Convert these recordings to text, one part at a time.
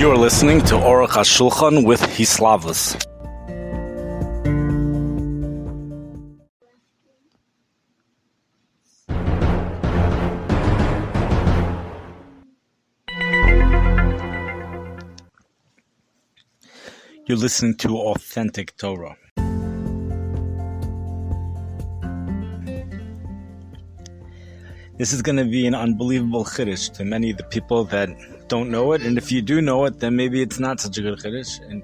You're listening to Aruch Hashulchan with Hislavus. You're listening to Authentic Torah. This is going to be an unbelievable chiddush to many of the people that don't know it, and if you do know it, then maybe it's not such a good chiddush, and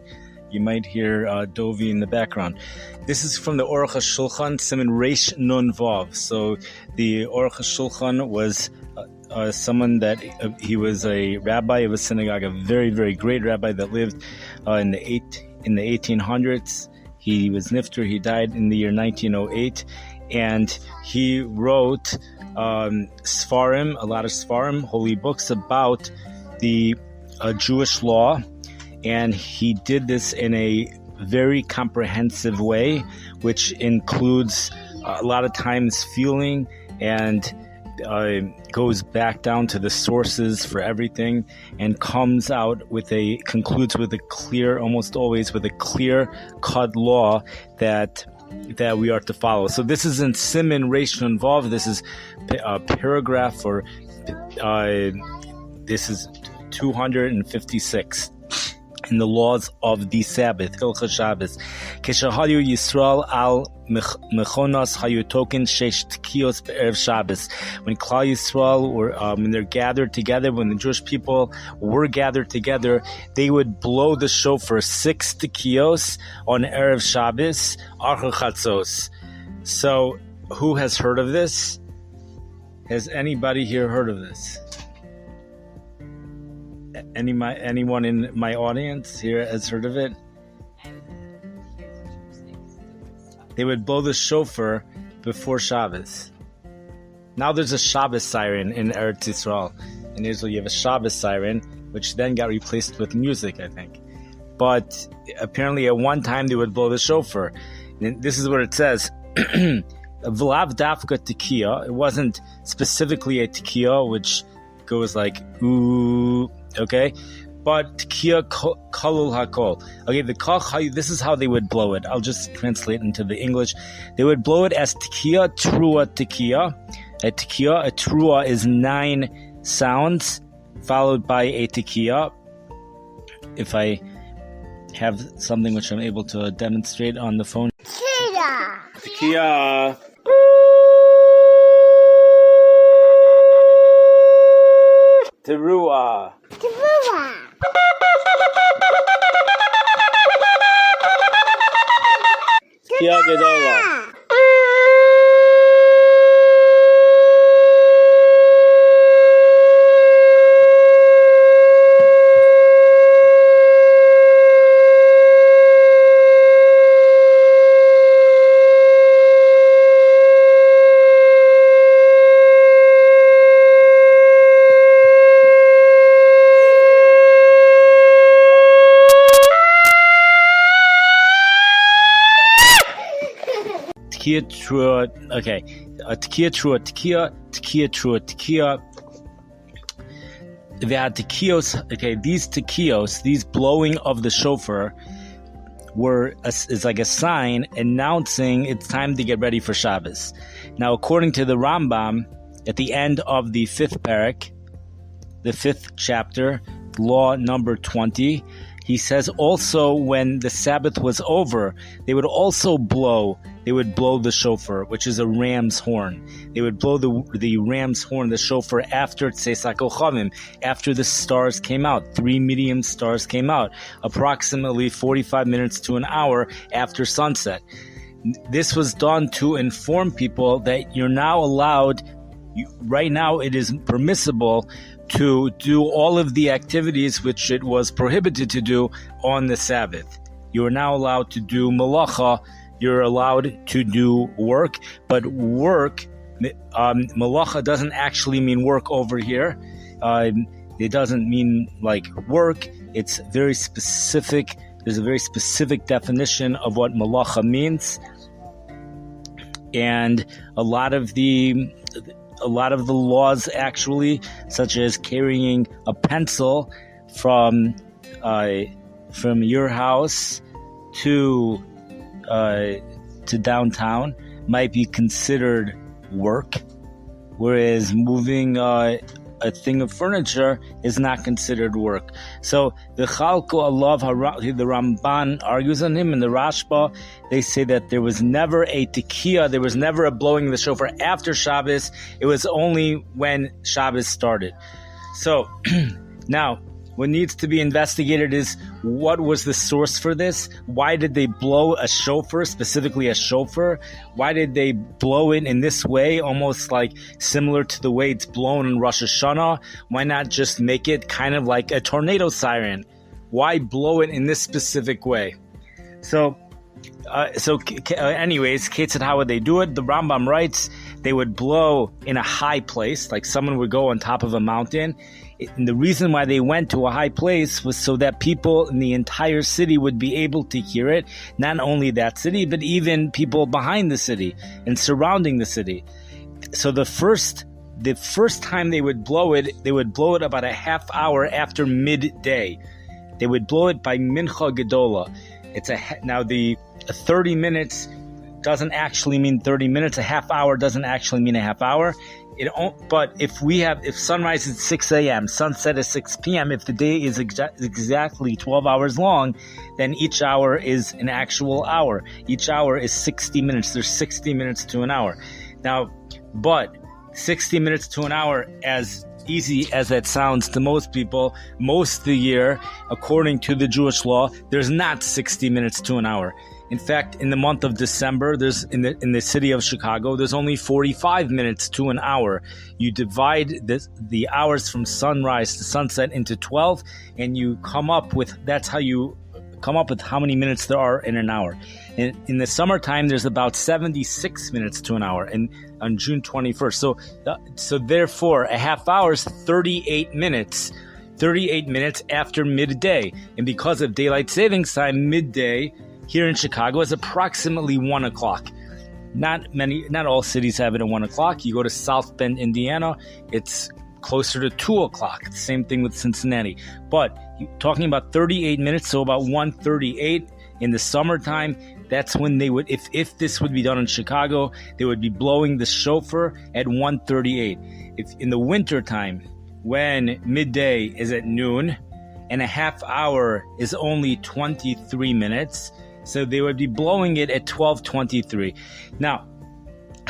you might hear Dovi in the background. This is from the Aruch Hashulchan, Siman Reish Nun Vav. So the Aruch Hashulchan was someone that he was a rabbi of a synagogue, a very, very great rabbi that lived in the 1800s. He was nifter. He died in the year 1908, and he wrote Sfarim, a lot of Sfarim, holy books about the Jewish law, and he did this in a very comprehensive way, which includes a lot of times feeling and goes back down to the sources for everything, and concludes with a clear, almost always with a clear-cut law that we are to follow. So this is in Siman Reish Nun Vav. This is a paragraph, or this is 256 in the laws of the Sabbath. Hilchos Shabbos. Keshahayu Yisrael al mechonas hayu token shesh tkiyos erev Shabbos. When Klal Yisrael were, when they're gathered together, when the Jewish people were gathered together, they would blow the shofar 6 tkiyos on erev Shabbos, achar chatzos. So, who has heard of this? Has anybody here heard of this? Anyone in my audience here has heard of it? They would blow the shofar before Shabbos. Now there's a Shabbos siren in Eretz Yisrael. In Israel you have a Shabbos siren, which then got replaced with music, I think. But apparently at one time they would blow the shofar. And this is what it says. V'lav dafka tekiya. It wasn't specifically a tekiya, which goes like, ooh, okay? But tekiya kalul hakol. Okay, this is how they would blow it. I'll just translate into the English. They would blow it as tekiya, trua, tekiya. A trua is 9 sounds, followed by a tekiya. If I have something which I'm able to demonstrate on the phone. Tekiya. Teruah. Tekiya gedola. Tekiya, trua, okay. Tekiya, trua, tekiya, trua, tekiya. They had tekiyos, okay, these tekiyos, these blowing of the shofar is like a sign announcing it's time to get ready for Shabbos. Now, according to the Rambam, at the end of the 5th parak, the 5th chapter, law number 20, he says also when the Sabbath was over, they would also blow the shofar, which is a ram's horn. They would blow the ram's horn, the shofar, after Tzeis HaKochavim, after the stars came out. 3 medium stars came out, approximately 45 minutes to an hour after sunset. This was done to inform people that you're now allowed, right now it is permissible to do all of the activities which it was prohibited to do on the Sabbath. You are now allowed to do malacha, you're allowed to do work, but work, malacha doesn't actually mean work over here. It doesn't mean like work, it's very specific. There's a very specific definition of what malacha means. And a lot of the laws actually, such as carrying a pencil from from your house to downtown might be considered work, whereas moving a thing of furniture is not considered work. So the Chalko Allah, the Ramban argues on him, and the Rashba, they say that there was never a tekiah, there was never a blowing of the shofar after Shabbos. It was only when Shabbos started. So now, what needs to be investigated is what was the source for this? Why did they blow a shofar, specifically a shofar? Why did they blow it in this way, almost like similar to the way it's blown in Rosh Hashanah? Why not just make it kind of like a tornado siren? Why blow it in this specific way? Anyways, Kate said, how would they do it? The Rambam writes, they would blow in a high place, like someone would go on top of a mountain. And the reason why they went to a high place was so that people in the entire city would be able to hear it. Not only that city, but even people behind the city and surrounding the city. So the first time they would blow it about a half hour after midday. They would blow it by Mincha Gedola. Now the 30 minutes doesn't actually mean 30 minutes. A half hour doesn't actually mean a half hour. But if sunrise is 6 a.m., sunset is 6 p.m., if the day is exactly 12 hours long, then each hour is an actual hour. Each hour is 60 minutes. There's 60 minutes to an hour. Now, but 60 minutes to an hour, as easy as that sounds to most people, most of the year, according to the Jewish law, there's not 60 minutes to an hour. In fact, in the month of December, there's in the city of Chicago, there's only 45 minutes to an hour. You divide the hours from sunrise to sunset into 12, and that's how you come up with how many minutes there are in an hour. In the summertime, there's about 76 minutes to an hour, and on June 21st. So therefore, a half hour is 38 minutes. 38 minutes after midday. And because of daylight savings time, midday here in Chicago is approximately 1 o'clock. Not all cities have it at 1 o'clock. You go to South Bend, Indiana, it's closer to 2 o'clock. Same thing with Cincinnati. But talking about 38 minutes, so about 1:38 in the summertime, that's when they would, if this would be done in Chicago, they would be blowing the shofar at 1:38. If in the wintertime, when midday is at noon and a half hour is only 23 minutes, so they would be blowing it at 12:23. Now,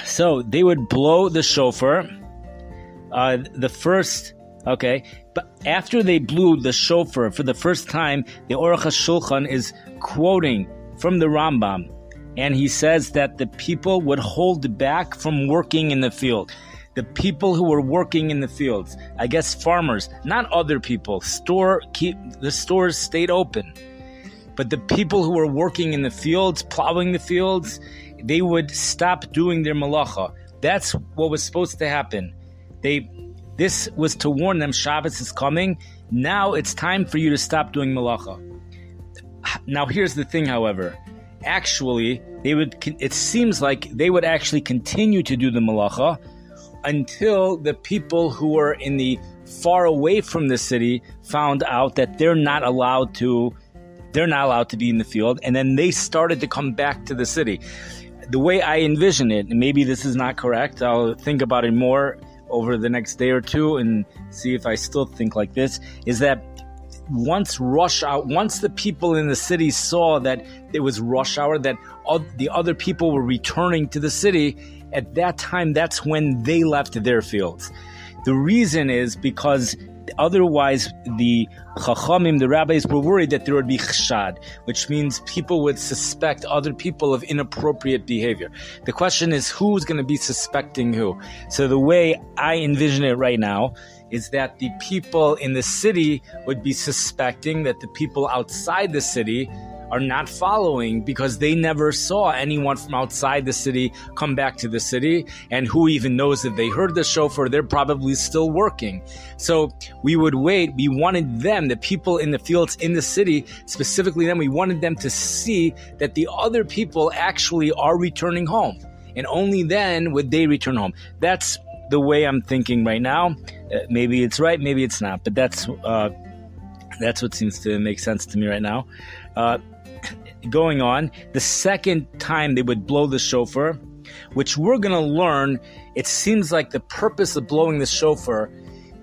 so they would blow the shofar. But after they blew the shofar for the first time, the Aruch Hashulchan is quoting from the Rambam, and he says that the people would hold back from working in the field. The people who were working in the fields, I guess farmers, not other people. The stores stayed open. But the people who were working in the fields, plowing the fields, they would stop doing their malacha. That's what was supposed to happen. This was to warn them Shabbos is coming. Now it's time for you to stop doing malacha. Now here's the thing, however. Actually, it seems like they would actually continue to do the malacha until the people who were in the far away from the city found out that they're not allowed to be in the field, and then they started to come back to the city. The way I envision it, and maybe this is not correct, I'll think about it more over the next day or two and see if I still think like this, is that once the people in the city saw that it was rush hour, that the other people were returning to the city, at that time, that's when they left their fields. The reason is because otherwise the Chachamim, the rabbis, were worried that there would be chshad, which means people would suspect other people of inappropriate behavior. The question is, who's going to be suspecting who? So the way I envision it right now is that the people in the city would be suspecting that the people outside the city are not following because they never saw anyone from outside the city come back to the city, and who even knows if they heard the shofar, they're probably still working. So we would wait. We wanted them, the people in the fields in the city, specifically them, we wanted them to see that the other people actually are returning home, and only then would they return home. That's the way I'm thinking right now. Maybe it's right, maybe it's not, but that's That's what seems to make sense to me right now. Going on, the second time they would blow the shofar, which we're going to learn, it seems like the purpose of blowing the shofar,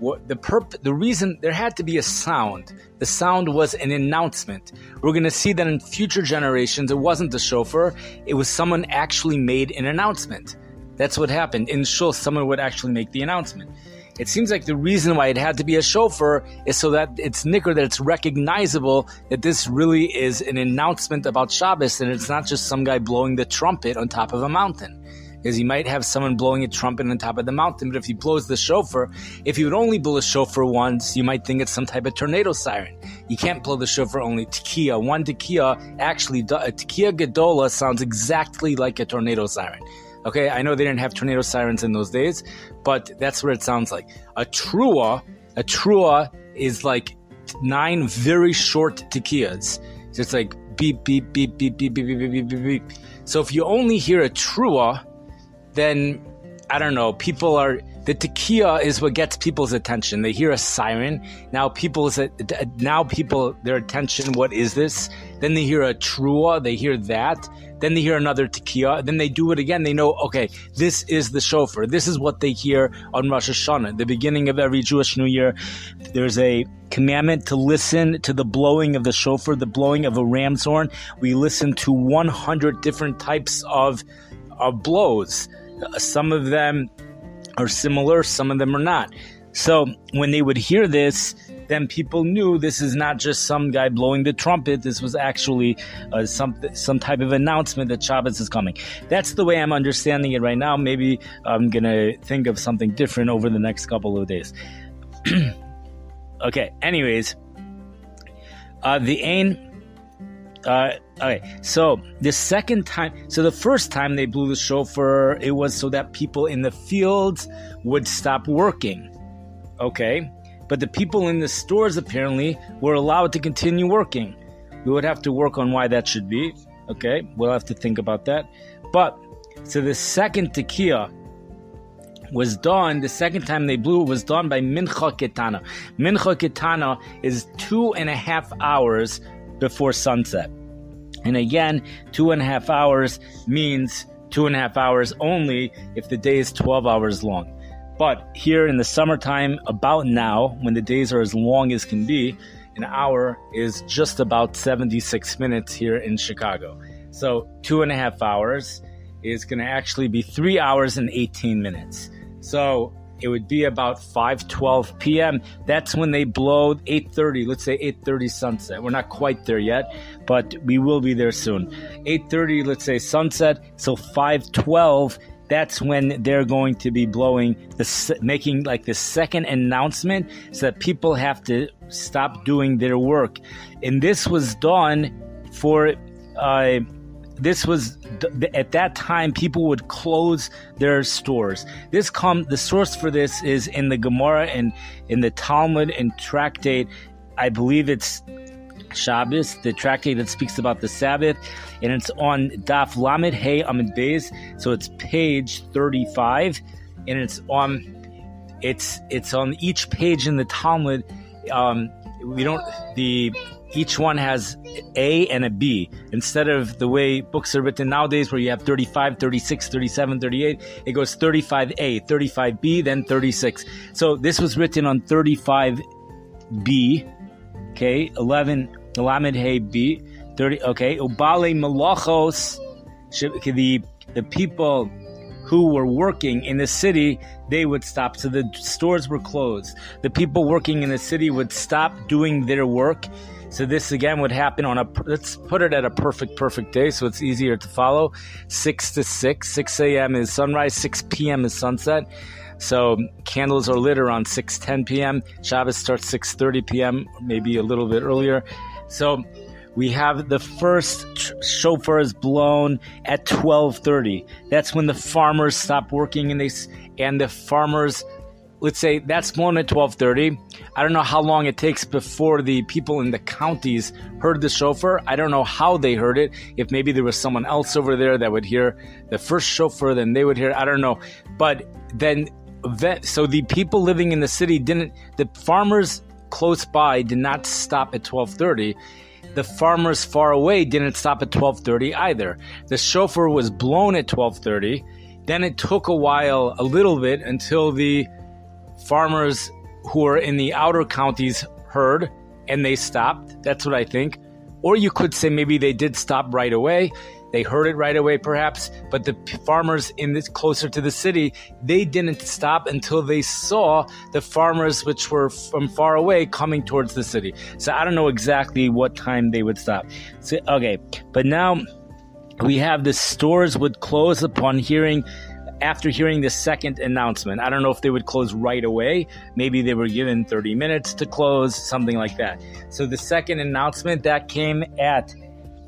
the reason there had to be a sound. The sound was an announcement. We're going to see that in future generations, it wasn't the shofar. It was someone actually made an announcement. That's what happened. In shul, someone would actually make the announcement. It seems like the reason why it had to be a shofar is so that it's nicker, that it's recognizable that this really is an announcement about Shabbos, and it's not just some guy blowing the trumpet on top of a mountain. Because you might have someone blowing a trumpet on top of the mountain, but if he blows the shofar, if you would only blow a shofar once, you might think it's some type of tornado siren. You can't blow the shofar only tekiah. One tekiah, actually, a tekiah gedola sounds exactly like a tornado siren. Okay, I know they didn't have tornado sirens in those days, but that's what it sounds like. A trua is like 9 very short tekiyahs. So it's like beep, beep, beep, beep, beep, beep, beep, beep, beep, beep. So if you only hear a trua, then, I don't know, the tekiah is what gets people's attention. They hear a siren. Now their attention, what is this? Then they hear a trua, they hear that. Then they hear another tekiah. Then they do it again. They know, okay, this is the shofar. This is what they hear on Rosh Hashanah. The beginning of every Jewish New Year, there's a commandment to listen to the blowing of the shofar, the blowing of a ram's horn. We listen to 100 different types of blows. Some of them are similar, some of them are not. So when they would hear this, then people knew this is not just some guy blowing the trumpet. This was actually some type of announcement that Shabbos is coming. That's the way I'm understanding it right now. Maybe I'm going to think of something different over the next couple of days. Okay, anyways, okay, so the second time, so the first time they blew the shofar, it was so that people in the fields would stop working. Okay, but the people in the stores apparently were allowed to continue working. We would have to work on why that should be. Okay, we'll have to think about that. But, so the second tekiah was done, the second time they blew it was done by Mincha Ketana. Mincha Ketana is 2.5 hours before sunset. And again, 2.5 hours means 2.5 hours only if the day is 12 hours long. But here in the summertime, about now, when the days are as long as can be, an hour is just about 76 minutes here in Chicago. So 2.5 hours is going to actually be 3 hours and 18 minutes. So it would be about 5:12 p.m. That's when they blow 8:30, let's say 8:30 sunset. We're not quite there yet, but we will be there soon. 8:30, let's say sunset, so 5:12, that's when they're going to be blowing, making like the second announcement so that people have to stop doing their work. And this was done for, at that time, people would close their stores. The source for this is in the Gemara and in the Talmud and tractate, I believe it's Shabbos, the tractate that speaks about the Sabbath, and it's on Daf Lamed Hey Amid Beis, so it's page 35, and it's on each page in the Talmud. Each one has A and a B. Instead of the way books are written nowadays where you have 35, 36, 37, 38, it goes 35A, 35B, then 36. So this was written on 35B, okay, 11, Lamed Hey B, 30, okay, Ubale Malachos, the people who were working in the city, they would stop. So the stores were closed. The people working in the city would stop doing their work. So this again would happen let's put it at a perfect day so it's easier to follow. 6 to 6 a.m. is sunrise, 6 p.m. is sunset. So candles are lit around 6:10 p.m. Shabbos starts 6:30 p.m., maybe a little bit earlier. So we have the first shofar is blown at 12:30. That's when the farmers stop working, and the farmers, let's say that's blown at 12:30. I don't know how long it takes before the people in the counties heard the shofar. I don't know how they heard it. If maybe there was someone else over there that would hear the first shofar, then they would hear it. I don't know. But then, so the people living in the city the farmers close by did not stop at 12:30. The farmers far away didn't stop at 12:30 either. The shofar was blown at 12:30. Then it took a while, a little bit, until the farmers who are in the outer counties heard and they stopped. That's what I think. Or you could say maybe they did stop right away. They heard it right away, perhaps. But the farmers in this closer to the city, they didn't stop until they saw the farmers which were from far away coming towards the city. So I don't know exactly what time they would stop. So, okay, but now we have the stores would close after hearing the second announcement. I don't know if they would close right away. Maybe they were given 30 minutes to close, something like that. So the second announcement that came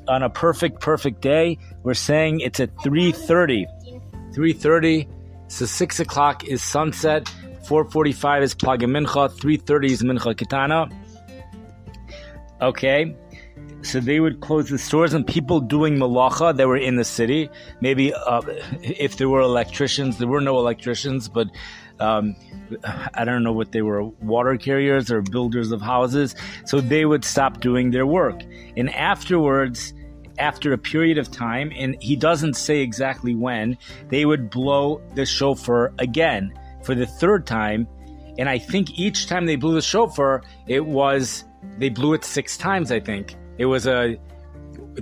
on a perfect day, we're saying it's at 3:30. 3:30, so 6 o'clock is sunset, 4:45 is Plag Mincha, 3:30 is Mincha Ketana. Okay. So they would close the stores, and people doing malacha that were in the city. Maybe if there were electricians, there were no electricians, but I don't know what they were, water carriers or builders of houses. So they would stop doing their work. And afterwards, after a period of time, and he doesn't say exactly when, they would blow the shofar again for the third time. And I think each time they blew the shofar, they blew it 6 times, I think. It was a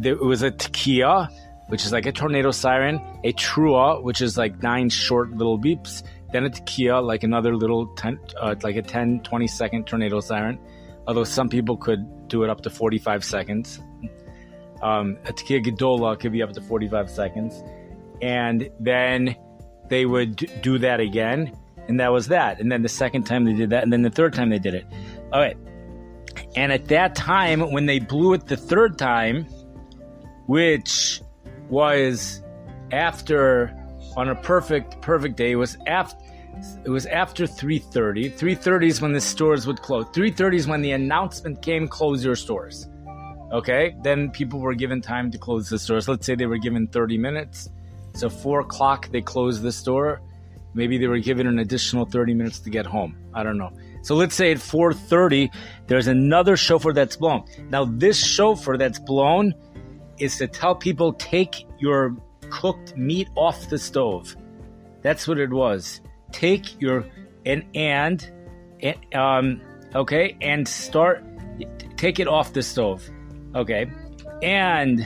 tekiah, which is like a tornado siren, a trua, which is like 9 short little beeps, then a tekiah, like another little like a 10, 20 second tornado siren, although some people could do it up to 45 seconds. A tekiah gedola could be up to 45 seconds. And then they would do that again, and that was that. And then the second time they did that, and then the third time they did it. All right. And at that time, when they blew it the third time, which was after, on a perfect day, it was after 3:30. 3:30 is when the stores would close. 3:30 is when the announcement came, close your stores. Okay? Then people were given time to close the stores. Let's say they were given 30 minutes. So 4 o'clock, they closed the store. Maybe they were given an additional 30 minutes to get home. I don't know. So let's say at 4:30, there's another shofar that's blown. Now, this shofar that's blown is to tell people, take your cooked meat off the stove. That's what it was. Take your, take it off the stove. Okay. And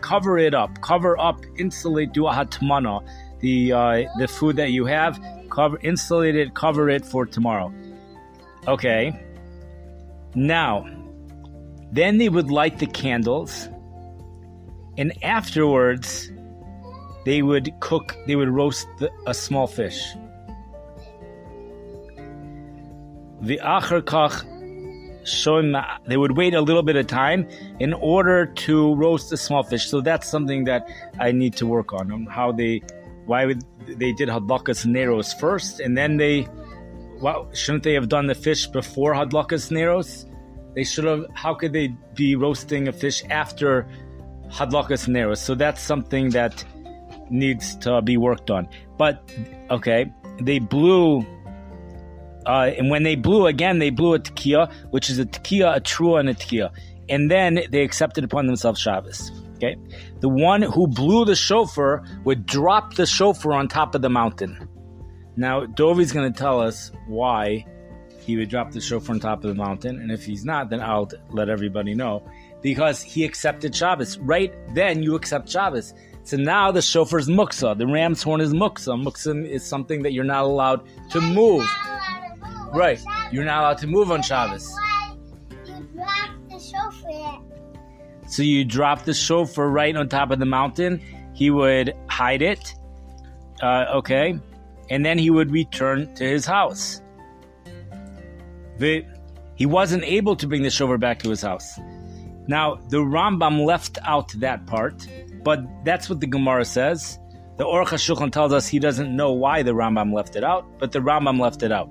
cover it up. Cover up, insulate, do a hatmana, the food that you have. Insulate it, cover it for tomorrow. Okay. Now, then they would light the candles, and afterwards, they would roast a small fish. They would wait a little bit of time in order to roast the small fish. So that's something that I need to work on why they did hadlakas neros first, and then shouldn't they have done the fish before hadlakas neros? They should have. How could they be roasting a fish after hadlakas neros? So that's something that needs to be worked on. But okay, they blew, and when they blew again, they blew a tekiah, which is a tekiah, a trua, and a tekiah, and then they accepted upon themselves Shabbos. Okay, the one who blew the shofar would drop the shofar on top of the mountain. Now, Dovi's going to tell us why he would drop the shofar on top of the mountain, and if he's not, then I'll let everybody know. Because he accepted Shabbos. Right then, you accept Shabbos. So now the shofar is muksa. The ram's horn is muksa. Muksa is something that you're not allowed to move. Right, you're not allowed to move on Shabbos. So you drop the shofar right on top of the mountain. He would hide it, okay, and then he would return to his house. He wasn't able to bring the shofar back to his house. Now, the Rambam left out that part, but that's what the Gemara says. The Aruch Hashulchan tells us he doesn't know why the Rambam left it out, but the Rambam left it out.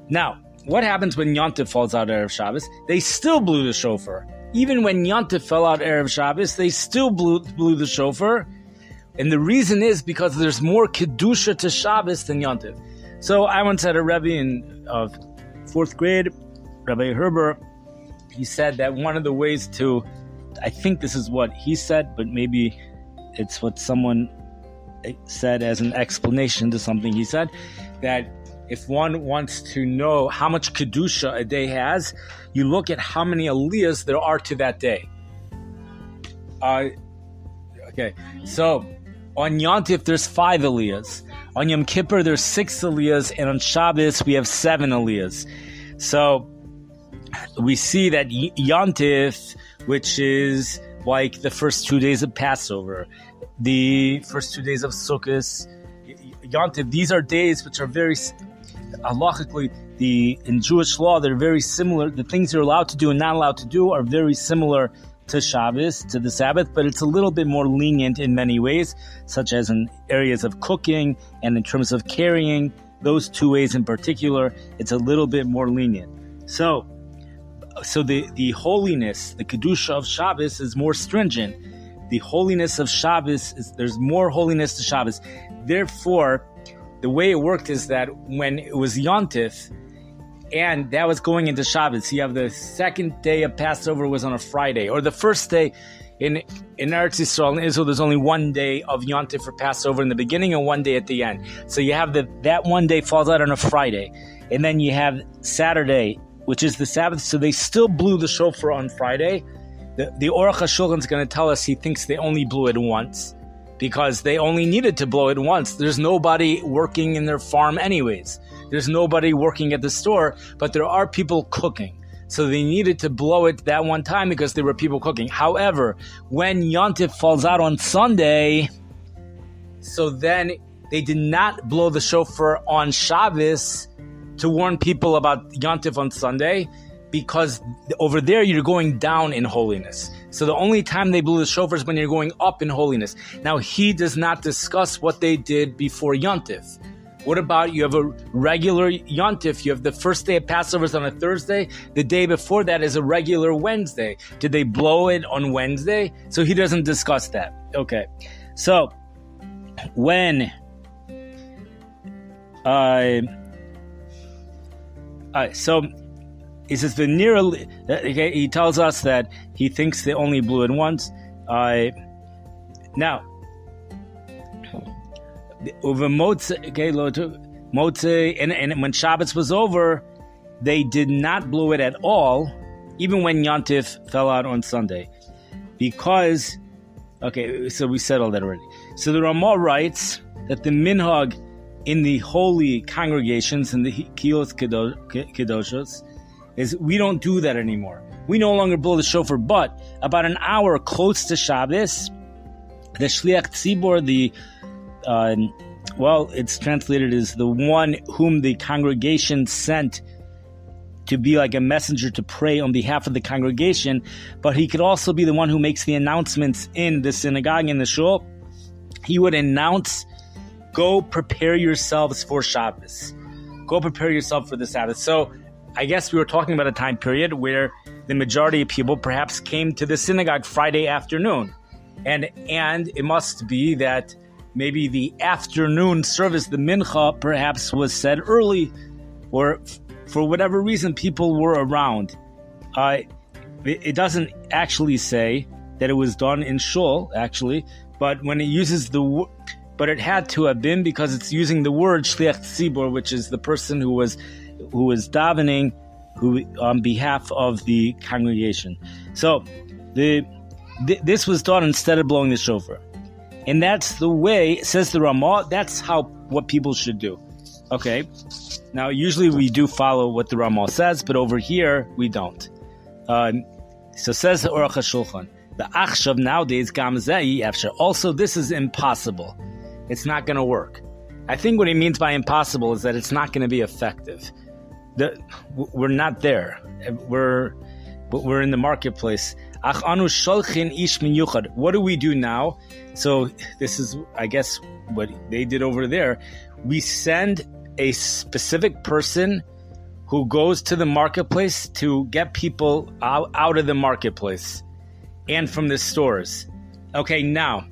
Now, what happens when Yontif falls out Erev Shabbos? They still blew the shofar. Even when Yontif fell out Erev Shabbos, they still blew the shofar. And the reason is because there's more Kedusha to Shabbos than Yontif. So I once had a Rebbe in fourth grade, Rabbi Herber. He said that one of the ways to, I think this is what he said, but maybe it's what someone said as an explanation to something he said, that if one wants to know how much Kedusha a day has, you look at how many aliyahs there are to that day. Okay, so on Yontif there's 5 aliyahs. On Yom Kippur there's 6 aliyahs, and on Shabbos we have 7 aliyahs. So we see that Yontif, which is like the first 2 days of Passover, the first 2 days of Sukkot, Yontif, these are days which are very, halachically, in Jewish law, they're very similar. The things you're allowed to do and not allowed to do are very similar to Shabbos, to the Sabbath, but it's a little bit more lenient in many ways, such as in areas of cooking and in terms of carrying. Those 2 ways in particular, it's a little bit more lenient. So the holiness, the Kedusha of Shabbos is more stringent. The holiness of Shabbos there's more holiness to Shabbos. Therefore, the way it worked is that when it was Yontif, and that was going into Shabbos, you have the second day of Passover was on a Friday, or the first day in Eretz Yisrael, in Israel, there's only 1 day of Yontif for Passover in the beginning and 1 day at the end. So you have that 1 day falls out on a Friday, and then you have Saturday, which is the Sabbath. So they still blew the shofar on Friday. The Aruch Hashulchan is going to tell us he thinks they only blew it once, because they only needed to blow it once. There's nobody working in their farm anyways. There's nobody working at the store, but there are people cooking. So they needed to blow it that one time because there were people cooking. However, when Yontif falls out on Sunday, so then they did not blow the shofar on Shabbos to warn people about Yontif on Sunday, because over there you're going down in holiness. So the only time they blew the shofar is when you're going up in holiness. Now, he does not discuss what they did before Yontif. What about you have a regular Yontif? You have the first day of Passover is on a Thursday. The day before that is a regular Wednesday. Did they blow it on Wednesday? So he doesn't discuss that. Okay. So when so he says the near. Okay, he tells us that he thinks they only blew it once. Now, over Motze, okay, Motze, and when Shabbos was over, they did not blow it at all, even when Yontif fell out on Sunday, because. Okay, so we said all that already. So the Ramah writes that the minhag in the holy congregations, in the Kiyos Kedoshos, is we don't do that anymore. We no longer blow the shofar, but about an hour close to Shabbos, the Shliach Tzibor, it's translated as the one whom the congregation sent to be like a messenger to pray on behalf of the congregation, but he could also be the one who makes the announcements in the synagogue, in the shul. He would announce, go prepare yourselves for Shabbos. Go prepare yourself for the Sabbath. So I guess we were talking about a time period where the majority of people perhaps came to the synagogue Friday afternoon. And it must be that maybe the afternoon service, the mincha, perhaps was said early, or for whatever reason, people were around. It doesn't actually say that it was done in shul, actually, but when it uses but it had to have been, because it's using the word shliach tzibor, which is the person who was davening, on behalf of the congregation. So this was done instead of blowing the shofar, and that's the way, says the Ramah. That's what people should do. Okay. Now, usually we do follow what the Ramah says, but over here we don't. So says the Aruch Hashulchan, the Achshav nowadays Gam Zei Efshar. Also, this is impossible. It's not going to work. I think what he means by impossible is that it's not going to be effective. We're not there. We're in the marketplace. Ach anu sholchin ish miyuchad. What do we do now? So this is, I guess, what they did over there. We send a specific person who goes to the marketplace to get people out of the marketplace and from the stores. Okay, now,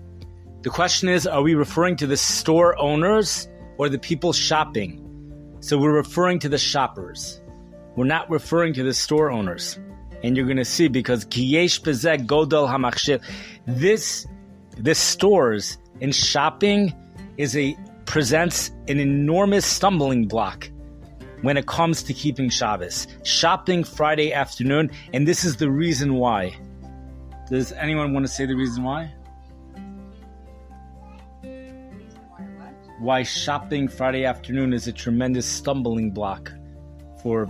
the question is, are we referring to the store owners or the people shopping? So we're referring to the shoppers. We're not referring to the store owners. And you're going to see, because Kiyesh Bezek Godel HaMachshil, this stores and shopping presents an enormous stumbling block when it comes to keeping Shabbos. Shopping Friday afternoon, and this is the reason why. Does anyone want to say the reason why? Why shopping Friday afternoon is a tremendous stumbling block for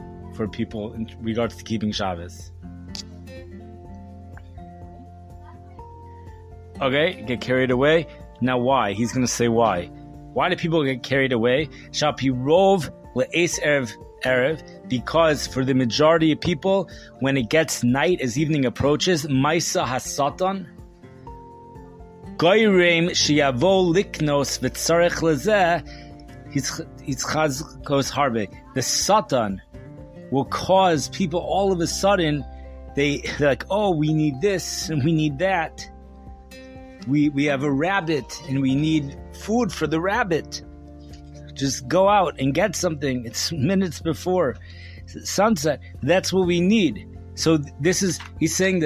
people in regards to keeping Shabbos. Okay, get carried away. Now why? He's going to say why. Why do people get carried away? Shapirov le'es erev, because for the majority of people, when it gets night as evening approaches, Maisa hasatan, Goyreim sheyavo liknos v'tzarech lezeh hitzchazkos harbe. The Satan will cause people all of a sudden, they're like, oh, we need this and we need that. We have a rabbit and we need food for the rabbit. Just go out and get something. It's minutes before sunset. That's what we need. So he's saying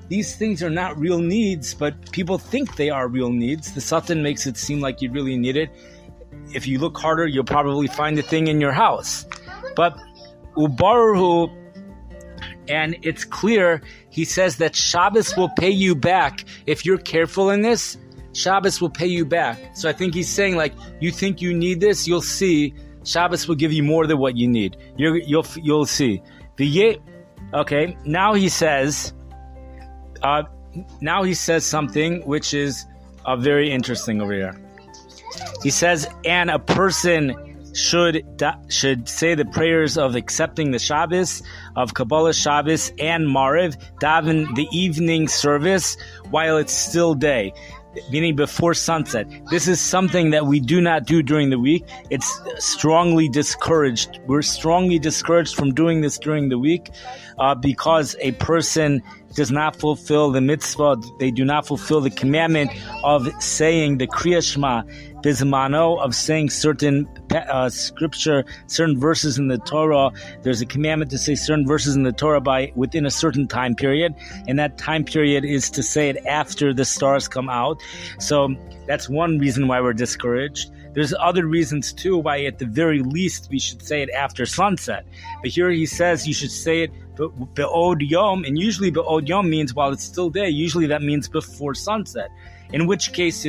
these things are not real needs, but people think they are real needs. The Satan makes it seem like you really need it. If you look harder, you'll probably find the thing in your house. But Ubaruhu, and it's clear, he says that Shabbos will pay you back. If you're careful in this, Shabbos will pay you back. So I think he's saying, like, you think you need this, you'll see. Shabbos will give you more than what you need. You'll see. Okay, now he says something which is very interesting over here. He says, and a person should say the prayers of accepting the Shabbos, of Kabbalah Shabbos and Mariv, daven the evening service while it's still day, meaning before sunset. This is something that we do not do during the week. It's strongly discouraged. We're strongly discouraged from doing this during the week because a person does not fulfill the mitzvah. They do not fulfill the commandment of saying the Kriya Shema Bizmano, of saying certain scripture, certain verses in the Torah. There's a commandment to say certain verses in the Torah within a certain time period, and that time period is to say it after the stars come out. So that's one reason why we're discouraged. There's other reasons too why at the very least we should say it after sunset. But here he says you should say it be'od yom, and usually be'od yom means while it's still day. Usually that means before sunset. In which case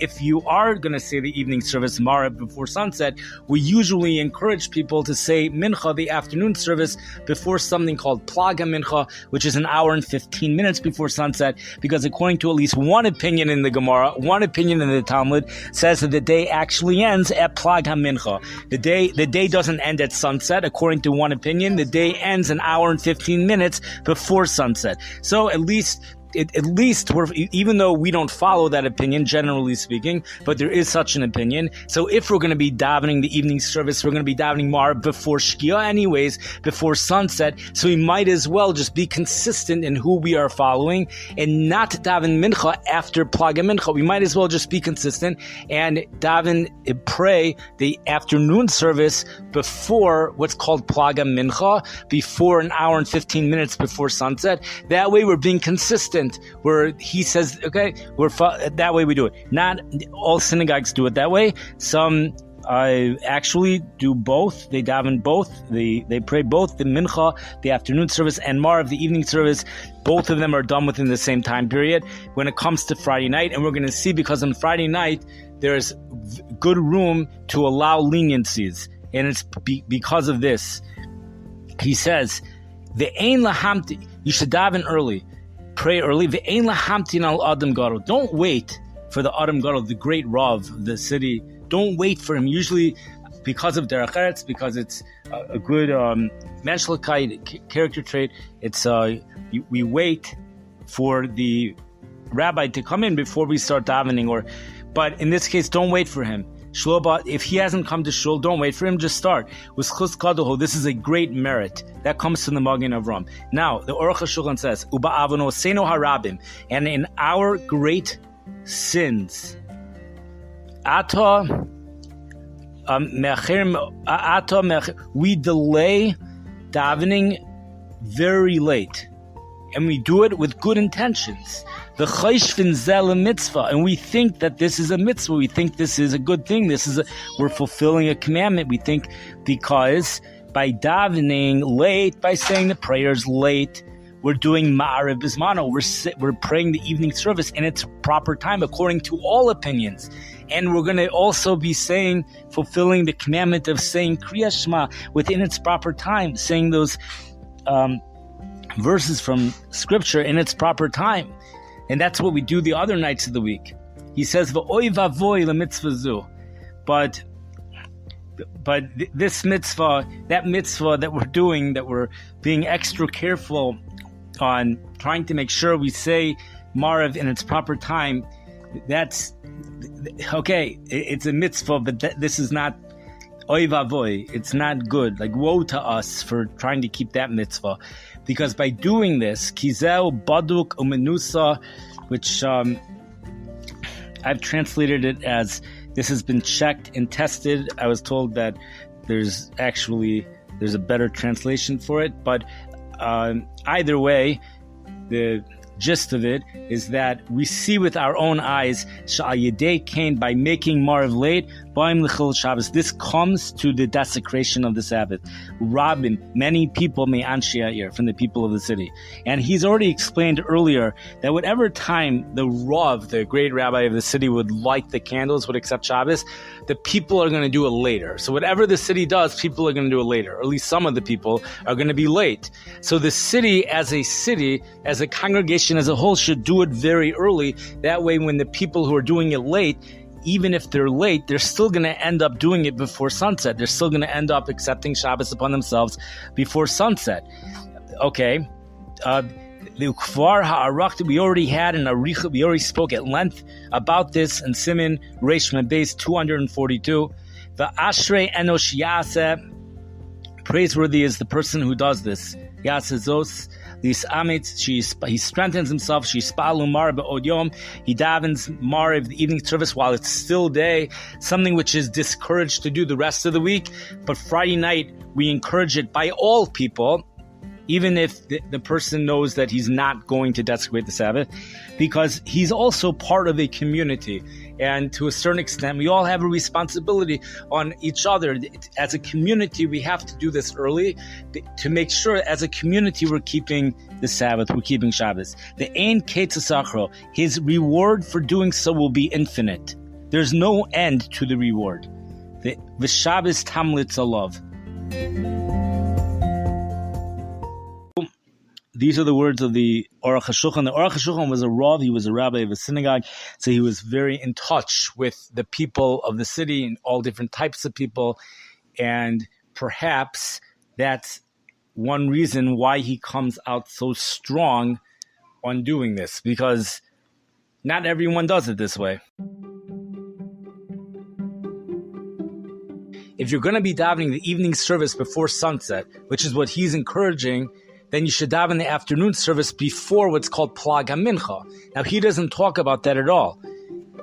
if you are going to say the evening service, Mariv, before sunset, we usually encourage people to say Mincha, the afternoon service, before something called Plaga Mincha, which is an hour and 15 minutes before sunset, because according to at least one opinion in the Gemara, one opinion in the Talmud, says that the day actually ends at Plaga Mincha. The day doesn't end at sunset, according to one opinion. The day ends an hour and 15 minutes before sunset. So at least even though we don't follow that opinion, generally speaking, but there is such an opinion. So if we're going to be davening the evening service, we're going to be davening Mariv before Shkia anyways, before sunset. So we might as well just be consistent in who we are following and not daven Mincha after Plaga Mincha. We might as well just be consistent and pray the afternoon service before what's called Plaga Mincha, before an hour and 15 minutes before sunset. That way we're being consistent. Where he says, okay, that way we do it. Not all synagogues do it that way. Some actually do both. They daven both. They pray both the mincha, the afternoon service, and Mariv, the evening service. Both of them are done within the same time period. When it comes to Friday night, and we're going to see, because on Friday night there's good room to allow leniencies, and it's because of this. He says, "Ve'ein lahamti." You should daven early. Pray early. Ve'ein lahamtin al adam gadol. Don't wait for the adam gadol, the great Rav of the city. Don't wait for him. Usually, because of derech eretz, because it's a good menschlichkeit character trait. It's we wait for the rabbi to come in before we start davening. But in this case, don't wait for him. If he hasn't come to shul, don't wait for him, just start. With chus kadoho, this is a great merit. That comes from the Magen Avram. Now, the Aruch Hashulchan says, Uba avono seno harabim, and in our great sins, ata we delay davening very late, and we do it with good intentions. The chayshvin zel mitzvah, and we think that this is a mitzvah. We think this is a good thing. We're fulfilling a commandment. We think because by davening late, by saying the prayers late, we're doing ma'ariv bismano. We're praying the evening service in its proper time, according to all opinions. And we're going to also be fulfilling the commandment of saying Kriya Shema within its proper time, saying those verses from Scripture in its proper time. And that's what we do the other nights of the week. He says, "V'oy vavoy lemitzvah zu," but this mitzvah, that mitzvah that we're doing, that we're being extra careful on, trying to make sure we say Marav in its proper time. That's okay. It's a mitzvah, but this is not oy vavoy. It's not good. Like, woe to us for trying to keep that mitzvah. Because by doing this, Kizeu Baduk Umenusa, which I've translated it as this has been checked and tested. I was told that there's a better translation for it. But either way, the gist of it is that we see with our own eyes, Sha'ayidei Kain, by making Marav late, Ba'im L'chil Shabbos. This comes to the desecration of the Sabbath. Rabin, many people may Anshei Ha'ir, from the people of the city. And he's already explained earlier that whatever time the Rav, the great rabbi of the city, would light the candles, would accept Shabbos, the people are going to do it later. So whatever the city does, people are going to do it later. Or at least some of the people are going to be late. So the city, as a congregation as a whole, should do it very early. That way, when the people who are doing it late, even if they're late, they're still going to end up doing it before sunset. They're still going to end up accepting Shabbos upon themselves before sunset. Okay. The Kvar Ha'arach, we already had in Aricha, we already spoke at length about this in Siman Reish Mem Beis 242. The Ashrei Enosh Yaseh, praiseworthy is the person who does this. Yaseh Zos, this Amit, he strengthens himself. She Spalu Marav Be'od Yom, he davens Marav, the evening service, while it's still day, something which is discouraged to do the rest of the week. But Friday night, we encourage it by all people, even if the person knows that he's not going to desecrate the Sabbath, because he's also part of a community. And to a certain extent, we all have a responsibility on each other. As a community, we have to do this early to make sure as a community we're keeping the Sabbath, we're keeping Shabbos. The Ein Ketzasachro, his reward for doing so will be infinite. There's no end to the reward. The Shabbos Tamlitz Alav. These are the words of the Aruch Hashulchan. The Aruch Hashulchan was a Rav, he was a rabbi of a synagogue, so he was very in touch with the people of the city and all different types of people, and perhaps that's one reason why he comes out so strong on doing this, because not everyone does it this way. If you're going to be davening the evening service before sunset, which is what he's encouraging, then you should daven the afternoon service before what's called Plag HaMincha. Now, he doesn't talk about that at all.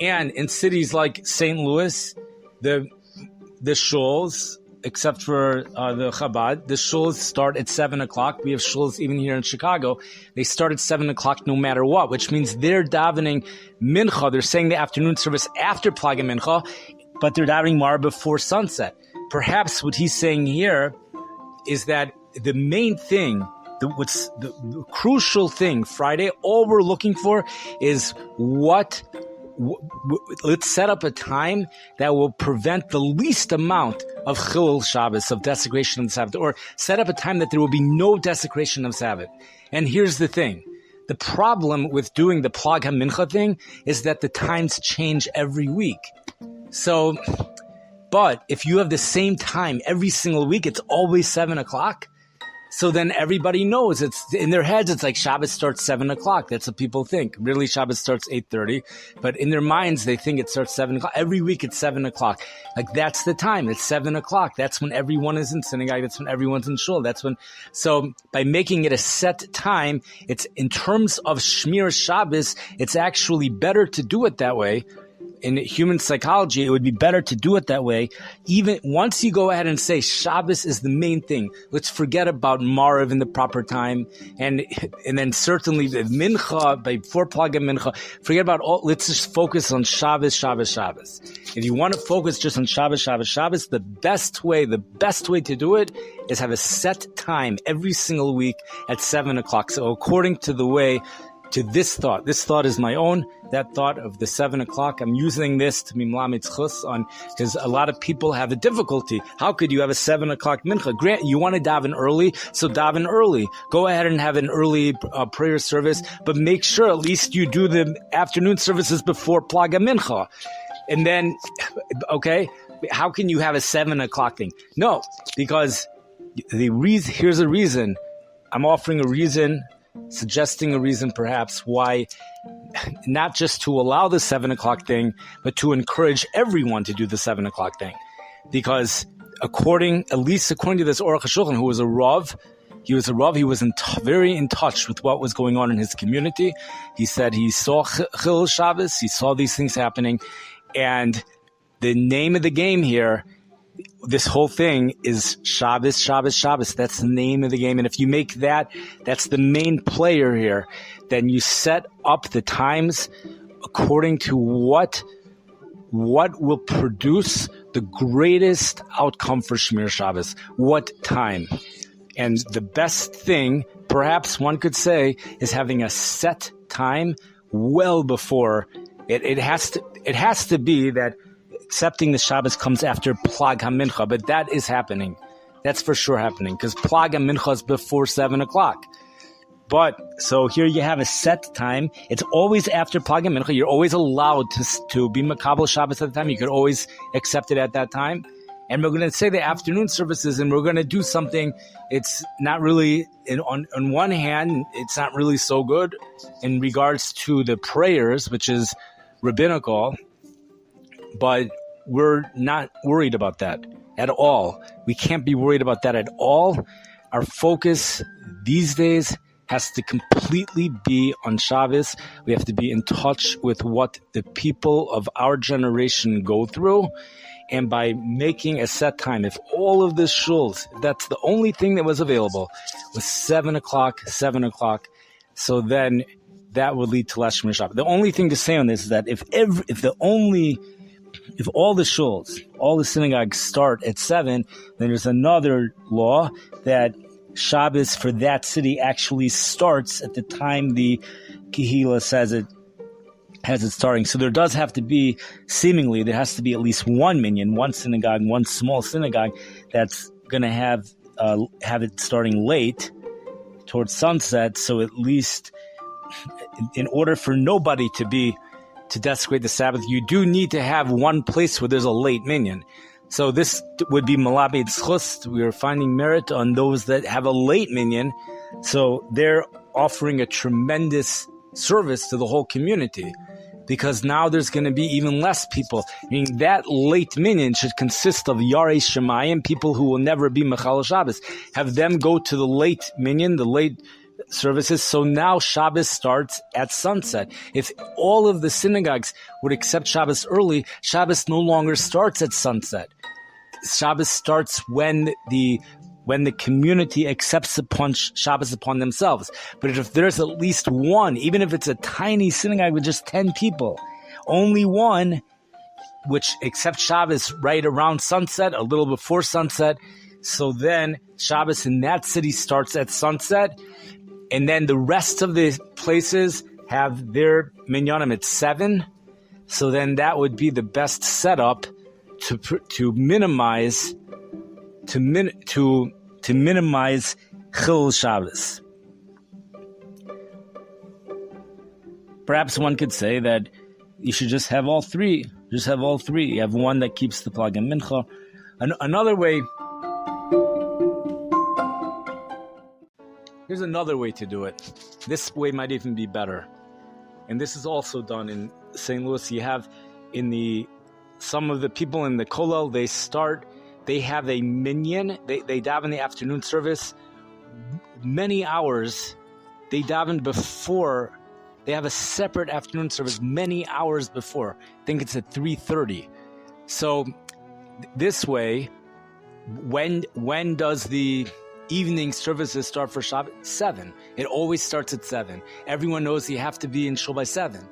And in cities like St. Louis, the shuls, except for the Chabad, the shuls start at 7 o'clock. We have shuls even here in Chicago. They start at 7 o'clock no matter what, which means they're davening Mincha. They're saying the afternoon service after Plag HaMincha, but they're davening Mar before sunset. Perhaps what he's saying here is that the main thing, the crucial thing Friday, all we're looking for is let's set up a time that will prevent the least amount of Chilul Shabbos, of desecration of the Sabbath, or set up a time that there will be no desecration of Sabbath. And here's the thing. The problem with doing the Plag HaMincha thing is that the times change every week. So, but if you have the same time every single week, it's always 7 o'clock. So then everybody knows, it's in their heads, it's like Shabbos starts 7 o'clock. That's what people think. Really, Shabbos starts 8:30. But in their minds, they think it starts 7 o'clock. Every week it's 7 o'clock. Like, that's the time. It's 7 o'clock. That's when everyone is in synagogue. That's when everyone's in shul. So by making it a set time, it's in terms of Shmir Shabbos, it's actually better to do it that way. in human psychology, it would be better to do it that way. Even once you go ahead and say Shabbos is the main thing, let's forget about Mariv in the proper time, and then certainly the Mincha, before Plaga Mincha, forget about all, let's just focus on Shabbos. If you want to focus just on Shabbos, the best way to do it is have a set time every single week at 7 o'clock. So according to this thought is my own, that thought of the 7 o'clock. I'm using this to be mlamitz chus on, because a lot of people have a difficulty. How could you have a 7 o'clock mincha? Grant, you want to daven early, so daven early. Go ahead and have an early prayer service, but make sure at least you do the afternoon services before plaga mincha. And then, okay, how can you have a 7 o'clock thing? No, because here's a reason. I'm offering a reason, suggesting a reason perhaps why, not just to allow the 7 o'clock thing, but to encourage everyone to do the 7 o'clock thing. Because at least according to this Aruch Hashulchan, who was a Rav, he was very in touch with what was going on in his community. He said he saw Chil Shabbos, he saw these things happening, and the name of the game here, this whole thing is Shabbos. That's the name of the game. And if you make that's the main player here, then you set up the times according to what will produce the greatest outcome for Shmir Shabbos. What time? And the best thing, perhaps one could say, is having a set time well before it has to be that accepting the Shabbos comes after Plag HaMincha, but that is happening. That's for sure happening, because Plag HaMincha is before 7 o'clock. But, so here you have a set time. It's always after Plag HaMincha. You're always allowed to be Makabel Shabbos at the time. You could always accept it at that time. And we're going to say the afternoon services, and we're going to do something. It's not really, on one hand, it's not really so good in regards to the prayers, which is rabbinical. But we're not worried about that at all. We can't be worried about that at all. Our focus these days has to completely be on Shabbos. We have to be in touch with what the people of our generation go through. And by making a set time, if all of the shuls, that's the only thing that was available, was 7 o'clock, so then that would lead to less Shmir Shabbos. The only thing to say on this is that if all the shuls, all the synagogues start at 7, then there's another law that Shabbos for that city actually starts at the time the Kehila says it has it starting. So there has to be at least one minyan, one synagogue, one small synagogue that's going to have it starting late towards sunset. So at least in order for nobody to desecrate the Sabbath, you do need to have one place where there's a late minyan. So this would be Malabed Schust. We are finding merit on those that have a late minyan. So they're offering a tremendous service to the whole community, because now there's going to be even less people. Meaning that late minyan should consist of Yarei Shemayim, people who will never be Mechal Shabbos. Have them go to the late minyan, the late services. So now Shabbos starts at sunset. If all of the synagogues would accept Shabbos early, Shabbos no longer starts at sunset. Shabbos starts when the community accepts Shabbos upon themselves. But if there's at least one, even if it's a tiny synagogue with just 10 people, only one which accepts Shabbos right around sunset, a little before sunset, so then Shabbos in that city starts at sunset, and then the rest of the places have their minyanim at 7. So then that would be the best setup to minimize Chil Shabbos. Perhaps one could say that you should just have all three. You have one that keeps the Plag and Mincha. Another way. Here's another way to do it. This way might even be better. And this is also done in St. Louis. You have some of the people in the Kollel, they have a minyan. They daven the afternoon service many hours. They daven before they have a separate afternoon service many hours before. I think it's at 3:30. So this way, when does the evening services start for Shabbos? 7. It always starts at 7. Everyone knows you have to be in shul by 7.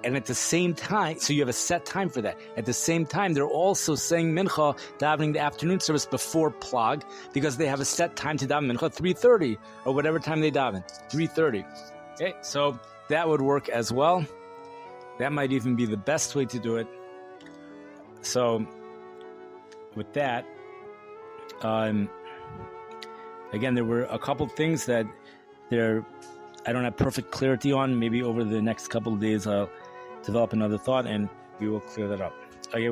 And at the same time, so you have a set time for that. At the same time, they're also saying mincha, davening the afternoon service before plag, because they have a set time to daven mincha, 3:30, or whatever time they daven, 3:30. Okay, so that would work as well. That might even be the best way to do it. So with that, again, there were a couple things that I don't have perfect clarity on. Maybe over the next couple of days, I'll develop another thought and we will clear that up. Okay.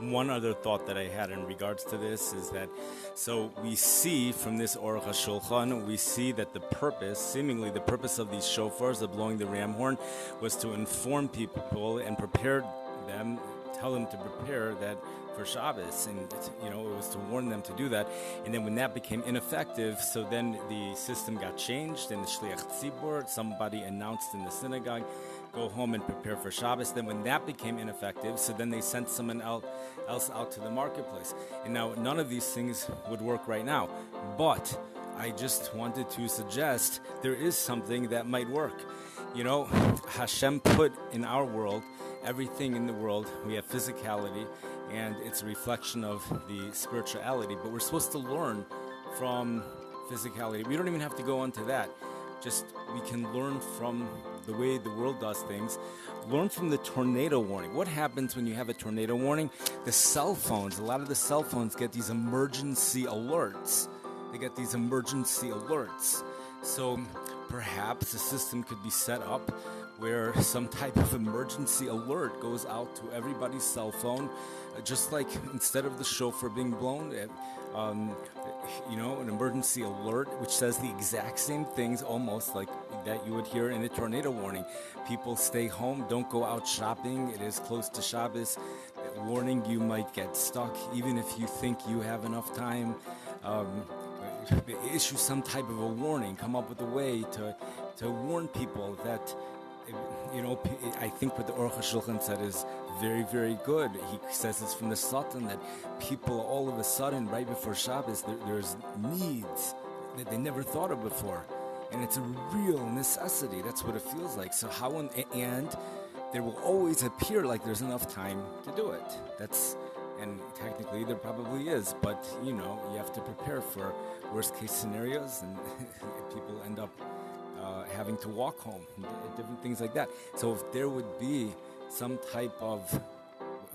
One other thought that I had in regards to this is that, so we see from this Aruch Hashulchan, we see that seemingly the purpose of these shofars, of blowing the ram horn, was to inform people and prepare them, tell them to prepare that for Shabbos, and it was to warn them to do that. And then when that became ineffective, so then the system got changed, and the Shliach Tzibur, somebody announced in the synagogue, go home and prepare for Shabbos. Then when that became ineffective, so then they sent someone else out to the marketplace. And now none of these things would work right now, but I just wanted to suggest there is something that might work. Hashem put in our world, everything in the world, we have physicality, and it's a reflection of the spirituality, but we're supposed to learn from physicality. We don't even have to go into that. Just we can learn from the way the world does things. Learn from the tornado warning. What happens when you have a tornado warning? The cell phones, a lot of the cell phones get these emergency alerts. They get these emergency alerts. So perhaps a system could be set up where some type of emergency alert goes out to everybody's cell phone, just like instead of the shofar being blown, an emergency alert which says the exact same things almost like that you would hear in a tornado warning. People stay home, don't go out shopping, it is close to Shabbos. Warning, you might get stuck even if you think you have enough time. Issue some type of a warning, come up with a way to warn people that, I think what the Aruch Hashulchan said is very, very good. He says this from the Satan, that people all of a sudden, right before Shabbos, there's needs that they never thought of before. And it's a real necessity. That's what it feels like. So and there will always appear like there's enough time to do it. And technically there probably is, but you have to prepare for worst case scenarios, and people end up having to walk home, different things like that. So if there would be some type of,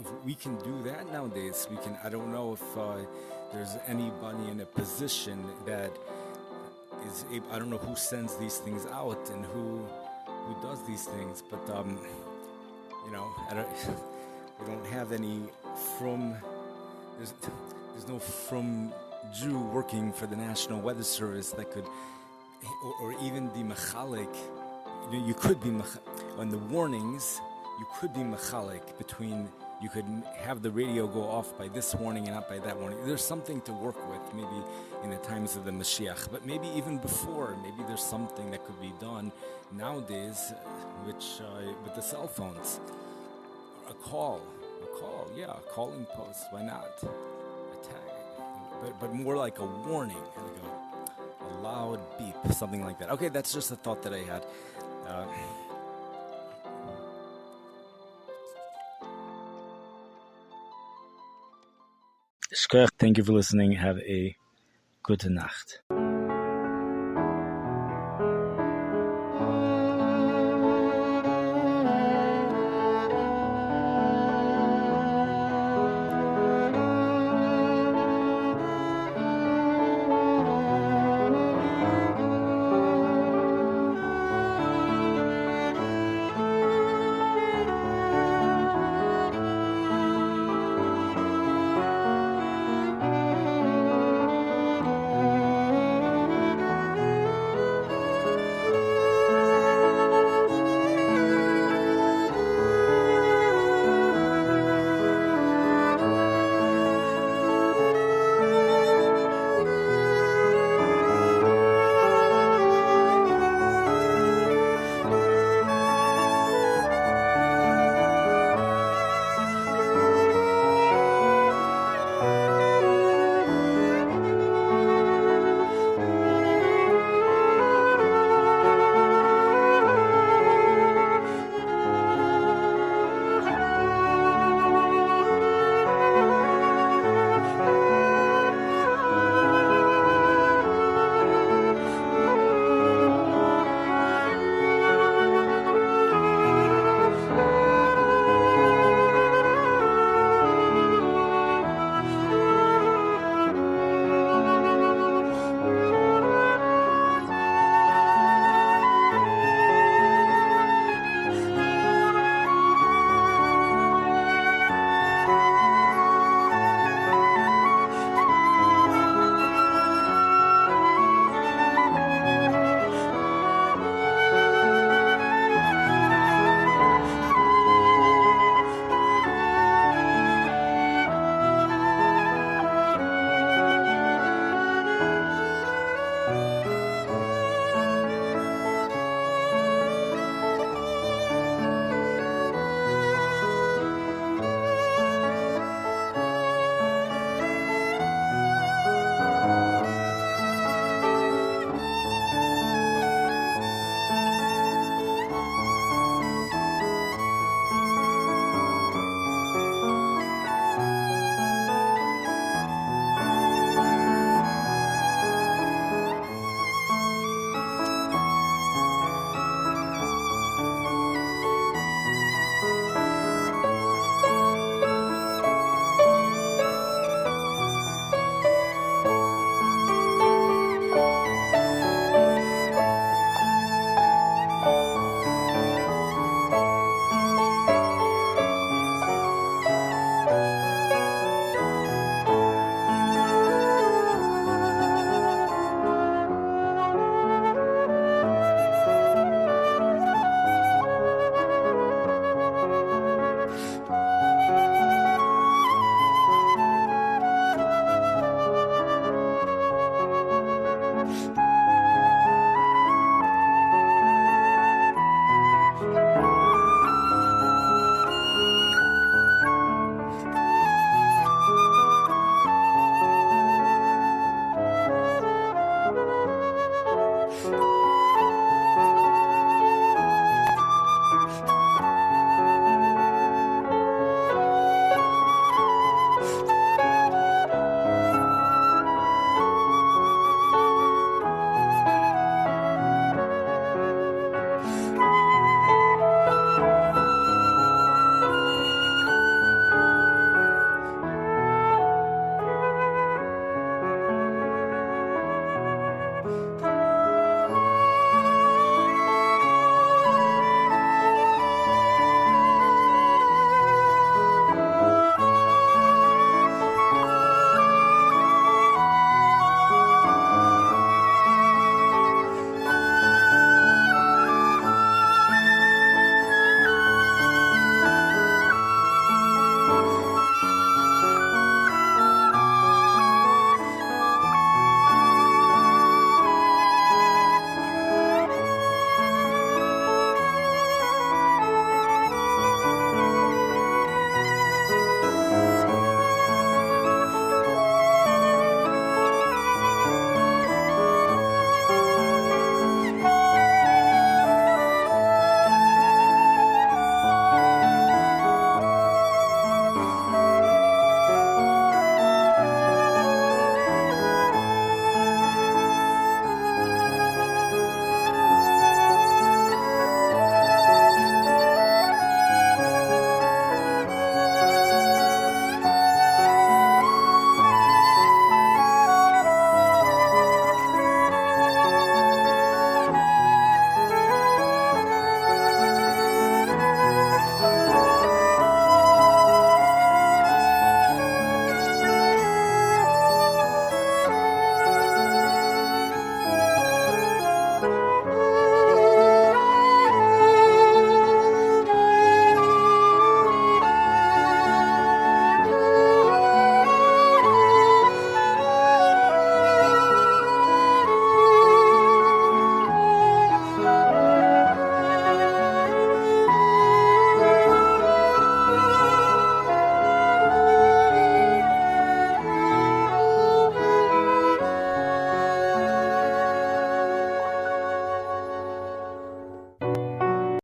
if we can do that nowadays, I don't know if there's anybody in a position that is able, I don't know who sends these things out and who does these things, but we don't have any there's no from Jew working for the National Weather Service that could, or even be mechalik. You could be on the warnings. You could be mechalik between. You could have the radio go off by this warning and not by that warning. There's something to work with, maybe in the times of the Mashiach, but maybe even before. Maybe there's something that could be done nowadays, which with the cell phones, a calling post. Why not? But more like a warning, like a loud beep, something like that. Okay, that's just a thought that I had. Thank you for listening. Have a good Nacht.